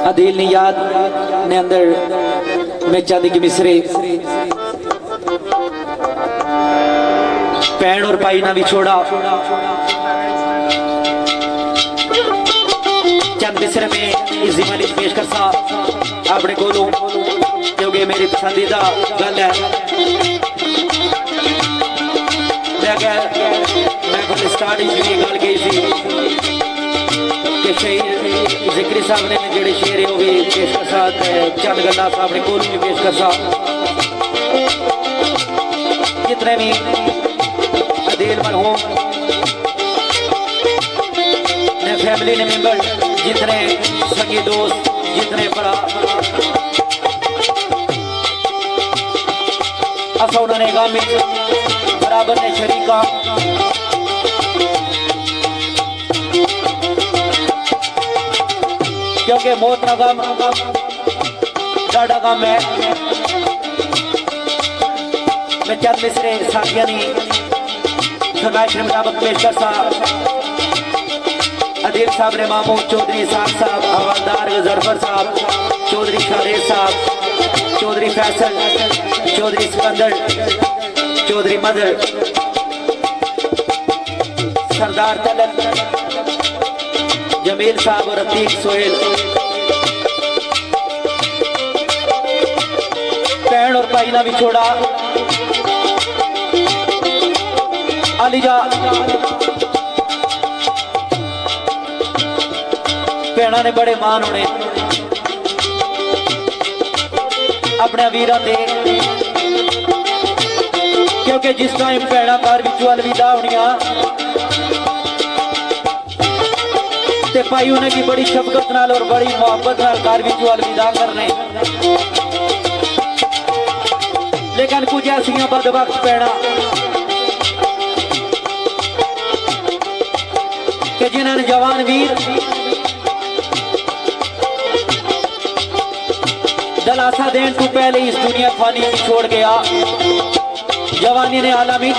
अदील नियाद ने अंदर में चांदी की मिसरे पैन और पाई ना भी छोड़ा चंद मिसरे में इस जिमाली पेश कर सा आपने कोलो क्योंकि मेरी पसंदीदा गल है मैं फिर स्टार्ट ये गल गई थी कि जिक्री साहब ने जेड़े शेर है वो भी पेश कर सा चंद गल्ला साहब ने कोलो भी पेश कर सा जितने भी अदील मरहूम ने फैमिली ने मेंबर जितने सगी दोस्त जितने बड़ा असा उन्होंने गामी बराबर ने शरीका क्योंकि मौत ना गम डाडा गम है मैं चंद मिसरे साथिया नहीं फरमाइश मुताबिक पेश कर सा अदील साहब ने मामू चौधरी साहब हवालदार जरफर साहब चौधरी शारेद साहब चौधरी फैसल चौधरी सिकंदर चौधरी मदर सरदार तलत जमील साहब और अतीक सोहेल पैन और पाइना भी छोड़ा अलीजा भैन ने बड़े मान होने अपने वीर दे क्योंकि जिस टाइम भैन घर विचों अलविदा होनिया ते भाई उन्हें की बड़ी शफकत नाल और बड़ी मोहब्बत नाल घर विचों अलविदा करने लेकिन कुछ ऐसियां बदबख्त भैन कि जिन्होंने जवान वीर दलासा देने तो पहले इस दुनिया फानी में छोड़ गया जवानी ने आलमी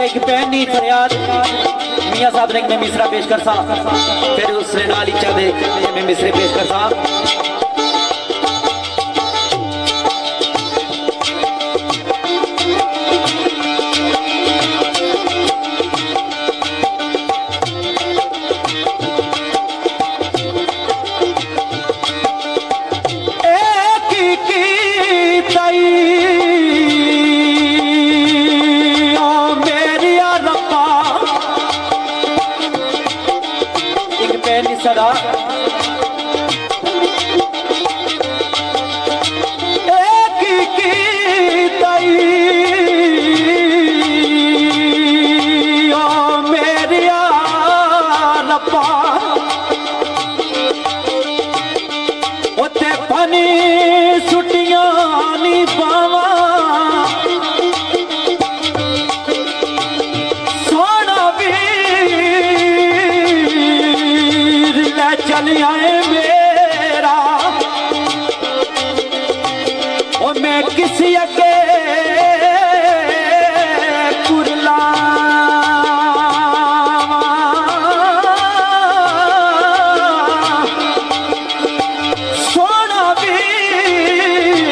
एक पहनी फरियाद मियां साहब ने मैं मिसरा पेश कर सा फिर उसने नाल ही चाहते मैं मिसरे पेश कर सा सदा एक की तई ओ मेरी रब्बा उते पानी सुटियां नी पावा चल आए मेरा और मैं किसी अगे कुरला सोना वीर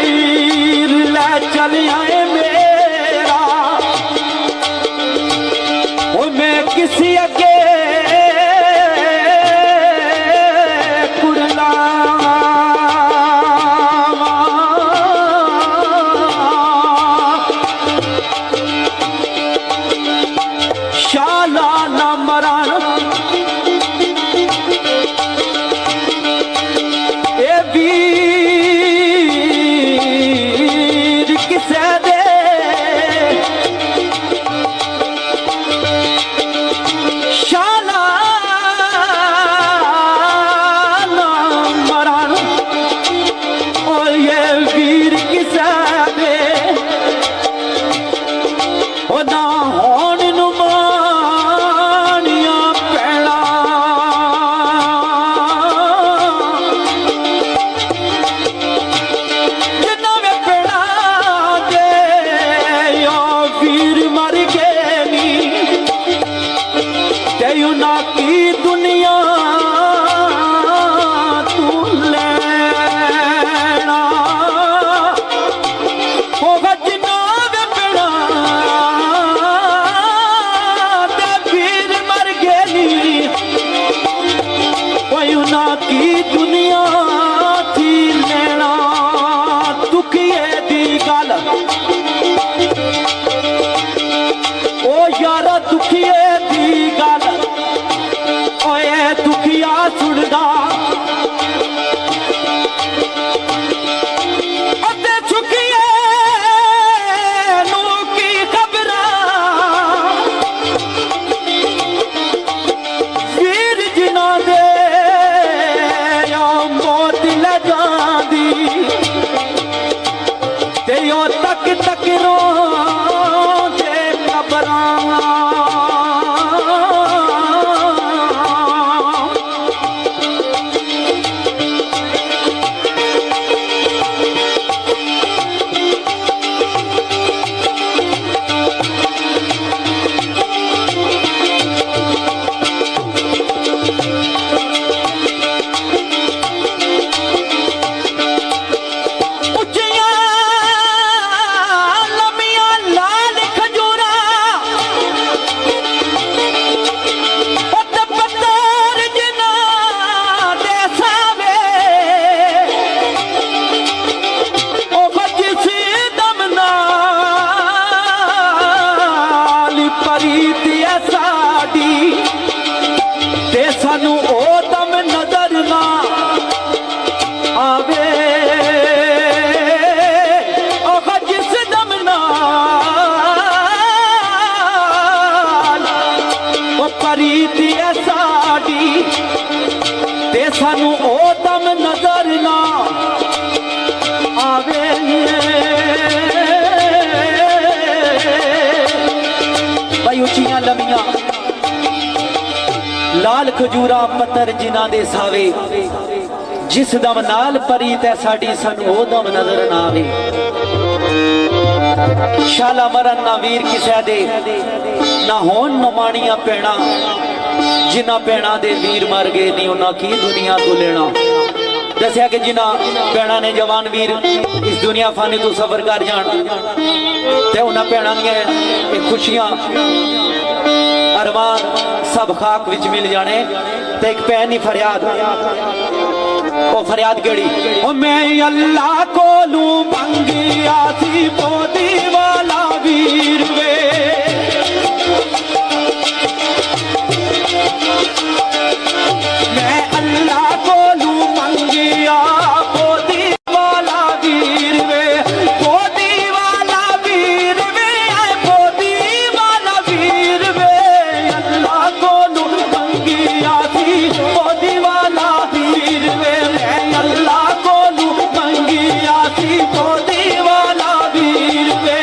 ले चल आए मेरा और मैं किसी अगे दुनिया थी लेना दुखिए दी गल ओ यारा दुखिए दी गल ओए दुखिया सुनदा तक तक रो दे कबरां सानू ओ दम नजर ना आवे जिस दम नाल ओ प्रीति है साडी ते सानू ओ दम नजर ना आवे भाई उचियां लमियां लाल खजूरा पत्थर जिन्हां दे सावे जिस दम नाल परीत है साडी सानू ओ दम नजर ना आवे शाला मरन ना वीर किसे दे ना होन नमाणियां पैणा जिन्हां पैणा दे वीर मर गए नहीं उन्हां की दुनिया तो लेना दसिया कि जिन्हां पैणा ने जवान वीर इस दुनिया फानी तो सफर कर जान ते उन्हां पैणा दी खुशियां अरमान सब खाक विच मिल जाने ते एक पैनी फरियाद ओ फरियाद केड़ी ओ मैं अल्लाह कोलू मंगिया सी पोदी वाला वीर वे मैं अल्लाह कोलू मंगिया पोदी वाला वीर वे पोदी वाला वीर वे पोदी वाला वीर वे अल्लाह कोलू मंगिया सी पोदी वाला वीर वे मैं अल्लाह कोलू मंगिया सी पोदी वाला वीर वे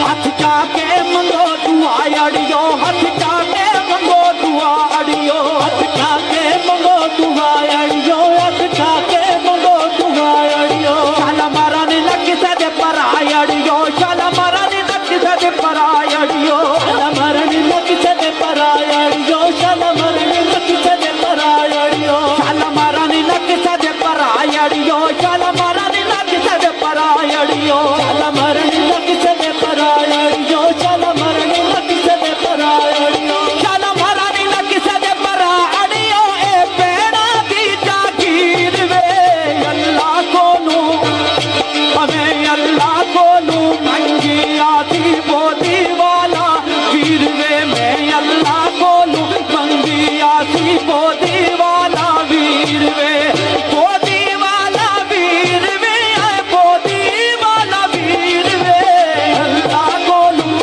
हाथ चाके मंगो दुआ अड़ियो हाथ चाके मंगो दुआ अड़ियो हाथ चाके मंगो दुआ अड़ियो हाथ चाके मंगो दुआ अड़ियो शाला मारा ने लग सदे पराय अड़ियो शाला मारा ने लग सदे पराय अड़ियो शाला मारा ने लग सदे पराय अड़ियो शाला मारा ने लग सदे पराय अड़ियो शाला मारा ने लग सदे पराय अड़ियो शाला मारा ने लग सदे पराय अड़ियो शाला मारा ने लग सदे पराय अड़ियो शाला मारा ने लग सदे पराय अड़ियो शाला मारा ने लग सदे पराय अड़ियो ए पैणा दी जागीर वे अल्लाह कोनू हमें अल्लाह कोनू मंगिया सी पोदी वाला वीर वे मैं अल्लाह कोनू मंगिया सी पोदी वाला वीर वे पोदी वाला वीर वे पोदी वाला वीर वे अल्लाह कोनू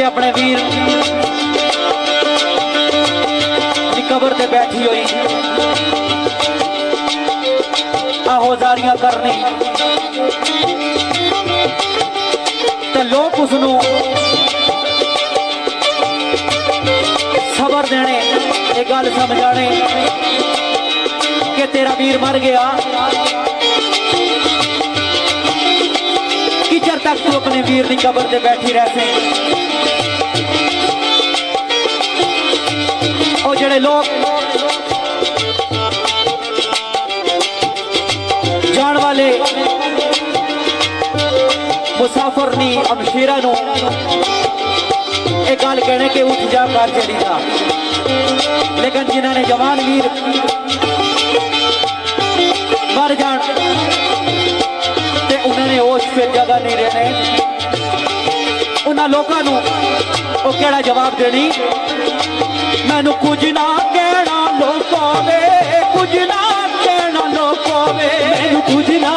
अपने वीर की कबर ते बैठी हुई आहोजारियां करनी ते लोग उसनू खबर देने ये गल समझाने कि तेरा वीर मर गया कि चर तक तू अपने वीर की कबर से बैठी रहसे। और जेड़े लोग जान वाले मुसाफिर नी अमशीरा नू एक गल कहने के उठ जा कर चली जा, लेकिन जिन्होंने जवान वीर मर जान ते उन्होंने होश फिर जगह नहीं रहने। उन्होंने लोगों को वो केड़ा जवाब देनी, मैनू कुछ ना कहना लोगों वे, कुछ ना कहना लोगों वे, मैनू कुछ ना